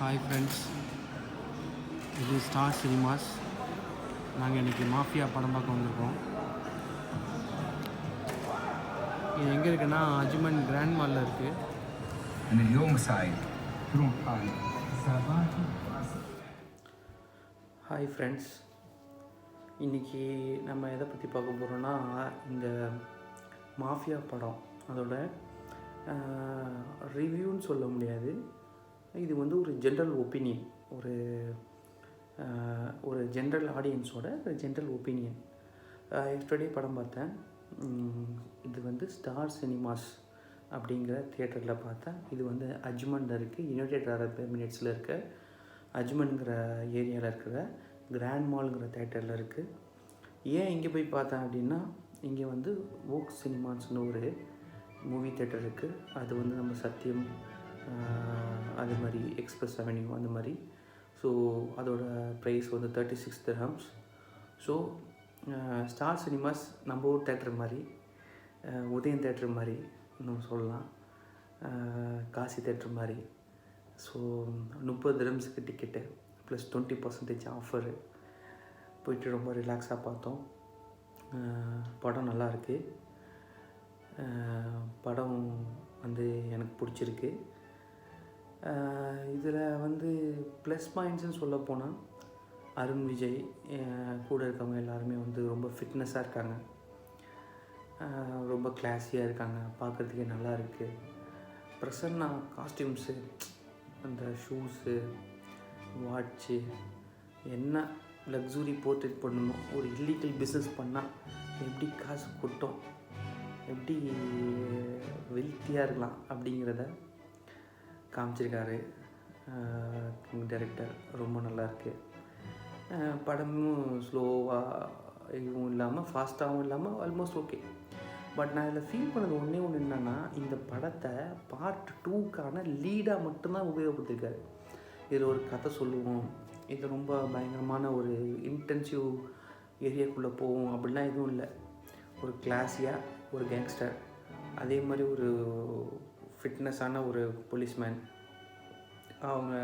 Hi friends, இது star cinemas. நாங்கள் இன்றைக்கி மாஃபியா படம் பார்க்க வந்திருக்கோம். இது எங்கே இருக்குன்னா அஜ்மன் கிராண்ட் மாலில் இருக்குது. ஹாய் ஃப்ரெண்ட்ஸ், இன்றைக்கி நம்ம எதை பற்றி பார்க்க போகிறோன்னா இந்த மாஃபியா படம் அதோட ரிவ்யூன்னு சொல்ல முடியாது. இது வந்து ஒரு ஜென்ரல் ஒப்பீனியன், ஒரு ஜென்ரல் ஆடியன்ஸோட ஜென்ரல் ஒப்பீனியன். எஸ்டர்டே படம் பார்த்தேன். இது வந்து ஸ்டார் சினிமாஸ் அப்படிங்கிற தியேட்டரில் பார்த்தேன். இது வந்து அஜ்மனில் இருக்குது, யுனைடெட் அரப் எமிரேட்ஸில் இருக்க அஜ்மன்கிற ஏரியாவில் இருக்கிற கிராண்ட் மால்ங்கிற தியேட்டரில் இருக்குது. ஏன் இங்கே போய் பார்த்தேன் அப்படின்னா, இங்கே வந்து வோக் சினிமாஸ்னு ஒரு மூவி தியேட்டர் இருக்குது. அது வந்து நம்ம சத்தியம் அது மாதிரி எக்ஸ்பிரஸ் அவென்யூ அந்த மாதிரி. ஸோ அதோட ப்ரைஸ் வந்து 36 dirhams. ஸோ ஸ்டார் சினிமாஸ் நம்ம ஊர் தேட்டர் மாதிரி, உதயம் தேட்டர் மாதிரி இன்னும் சொல்லலாம், காசி தேட்டர் மாதிரி. So 30 dirhams ticket plus 20% offer. போயிட்டு ரொம்ப ரிலாக்ஸாக பார்த்தோம். படம் நல்லாயிருக்கு. படம் வந்து எனக்கு பிடிச்சிருக்கு. இதில் வந்து ப்ளஸ் பாயிண்ட்ஸ்னு சொல்ல போனால், அருண் விஜய் கூட இருக்கவங்க எல்லாருமே வந்து ரொம்ப ஃபிட்னஸாக இருக்காங்க, ரொம்ப கிளாஸியாக இருக்காங்க, பார்க்குறதுக்கே நல்லா இருக்குது. பிரசன்னா காஸ்டியூம்ஸு, அந்த ஷூஸு, வாட்ச்சு, என்ன லக்ஸுரி போர்ட்ரேட் பண்ணணும், ஒரு இல்லீகல் பிஸ்னஸ் பண்ணால் எப்படி காசு கொட்டும், எப்படி வெல்த்தியாக இருக்கலாம் அப்படிங்கிறத காமிச்சிருக்காரு டைரக்டர். ரொம்ப நல்லாயிருக்கு. படமும் ஸ்லோவாகவும் இல்லாமல் ஃபாஸ்ட்டாகவும் இல்லாமல் ஆல்மோஸ்ட் ஓகே. பட் நான் இதில் ஃபீல் பண்ணது ஒன்றே ஒன்று என்னென்னா, இந்த படத்தை பார்ட் 2க்கான லீடாக மட்டும்தான் உபயோகப்படுத்திருக்காரு. இதில் ஒரு கதை சொல்லுவோம், இது ரொம்ப பயங்கரமான ஒரு இன்டென்சிவ் ஏரியாக்குள்ளே போவோம் அப்படிலாம் எதுவும் இல்லை. ஒரு கிளாஸியாக ஒரு கேங்ஸ்டர், அதே மாதிரி ஒரு ஃபிட்னஸான ஒரு போலீஸ்மேன், அவங்க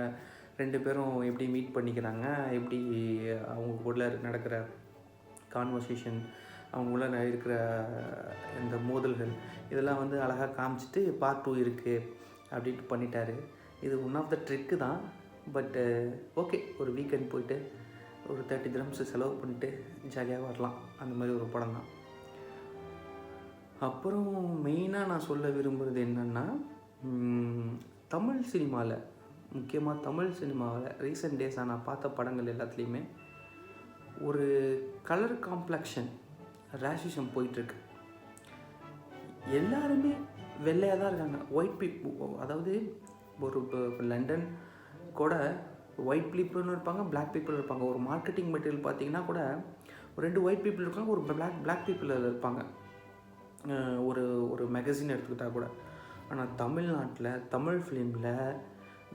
2 பேரும் எப்படி மீட் பண்ணிக்கிறாங்க, எப்படி அவங்க கூட நடக்கிற கான்வர்சேஷன், அவங்கள இருக்கிற இந்த மோதல்கள், இதெல்லாம் வந்து அழகாக காமிச்சிட்டு பார்ட் 2 இருக்குது அப்படின்ட்டு பண்ணிட்டாரு. இது ஒன் ஆஃப் த ட்ரிக்கு தான். பட்டு ஓகே, ஒரு வீக்கெண்ட் போயிட்டு ஒரு 30 dirhams செலவு பண்ணிட்டு ஜாலியாக வரலாம், அந்த மாதிரி ஒரு படம் தான். அப்புறம் மெயினாக நான் சொல்ல விரும்புகிறது என்னென்னா, தமிழ் சினிமாவில், முக்கியமாக தமிழ் சினிமாவில் ரீசெண்ட் டேஸாக நான் பார்த்த படங்கள் எல்லாத்துலேயுமே ஒரு கலர் காம்ப்ளெக்ஷன், ரேசிசம் போயிட்டுருக்கு. எல்லாருமே வெள்ளையாக தான் இருக்காங்க, ஒயிட் பீப்புள். அதாவது ஒரு இப்போ லண்டன் கூட ஒயிட் பீப்புள்னு இருப்பாங்க, பிளாக் பீப்புள் இருப்பாங்க. ஒரு மார்க்கெட்டிங் மெட்டீரியல் பார்த்திங்கன்னா கூட ஒரு 2 ஒயிட் பீப்புள் இருக்காங்க, ஒரு பிளாக் பீப்புள் இருப்பாங்க. ஒரு மேகசின் எடுத்துக்கிட்டால் கூட. ஆனால் தமிழ்நாட்டில் தமிழ் ஃபிலிமில்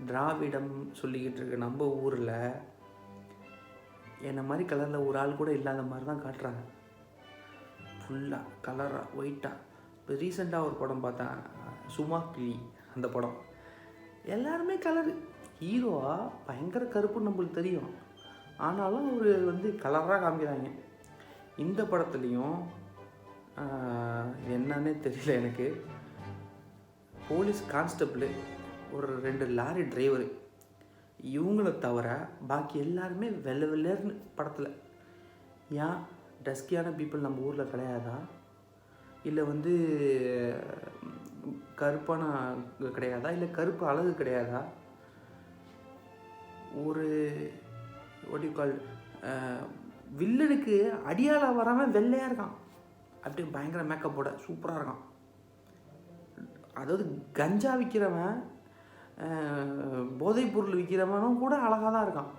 திராவிடம் சொல்லிக்கிட்டு இருக்க நம்ம ஊரில் என்ன மாதிரி கலரில் ஒரு ஆள் கூட இல்லாத மாதிரி தான் காட்டுறாங்க. ஃபுல்லாக கலராக ஒயிட்டாக. இப்போ ரீசெண்டாக ஒரு படம் பார்த்தேன், சுமா கிளி, அந்த படம் எல்லாருமே கலரு. ஹீரோவாக பயங்கர கருப்புன்னு நம்மளுக்கு தெரியும், ஆனாலும் ஒரு வந்து கலராக காமிக்கிறாங்க. இந்த படத்துலேயும் என்னன்னே தெரியல எனக்கு, போலீஸ் கான்ஸ்டபிள், ஒரு 2 லாரி டிரைவரு, இவங்கள தவிர பாக்கி எல்லாருமே வெள்ளைன்னு படத்தில். ஏன் டஸ்கியான பீப்புள் நம்ம ஊரில் கிடையாதா, இல்லை வந்து கருப்பான கிடையாதா, இல்லை கருப்பு அழகு கிடையாதா? ஒரு ஒடிக்கால் வில்லனுக்கு அடியாள வராமல் வெள்ளையாக இருக்கான், அப்படியே பயங்கர மேக்கப்போட சூப்பராக இருக்கான். அதாவது கஞ்சா விற்கிறவன், போதைப் பொருள் விற்கிறவனும் கூட அழகாக தான் இருக்கான்.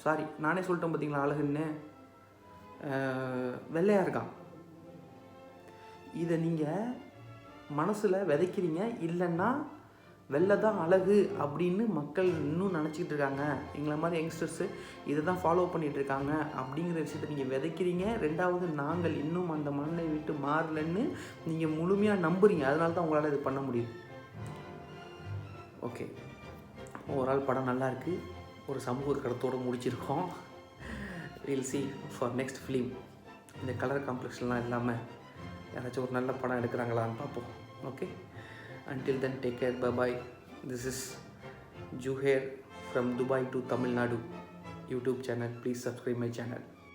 சாரி, நானே சொல்லிட்டேன் பார்த்தீங்களா அழகுன்னு. வெள்ளையாக இருக்கான். இதை நீங்கள் மனசில் விதைக்கிறீங்க, இல்லைன்னா வெள்ளை தான் அழகு அப்படின்னு மக்கள் இன்னும் நினச்சிக்கிட்டு இருக்காங்க. எங்களை மாதிரி யங்ஸ்டர்ஸு இதை தான் ஃபாலோ பண்ணிகிட்ருக்காங்க அப்படிங்கிற விஷயத்தை நீங்கள் விதைக்கிறீங்க. 2வது, நாங்கள் இன்னும் அந்த மண்ணை விட்டு மாறலன்னு நீங்கள் முழுமையாக நம்புறீங்க. அதனால தான் உங்களால் இது பண்ண முடியுது. ஓகே, ஓவரால் படம் நல்லாயிருக்கு. ஒரு சமூக கருத்தோடு முடிச்சிருக்கோம். Will see for next film. இந்த கலர் காம்ப்ளெக்ஷன்லாம் இல்லாமல் யாராச்சும் ஒரு நல்ல படம் எடுக்கிறாங்களான்னு பார்ப்போம். Okay, until then take care, bye. This is Juhair from Dubai to Tamil Nadu YouTube channel. Please subscribe my channel.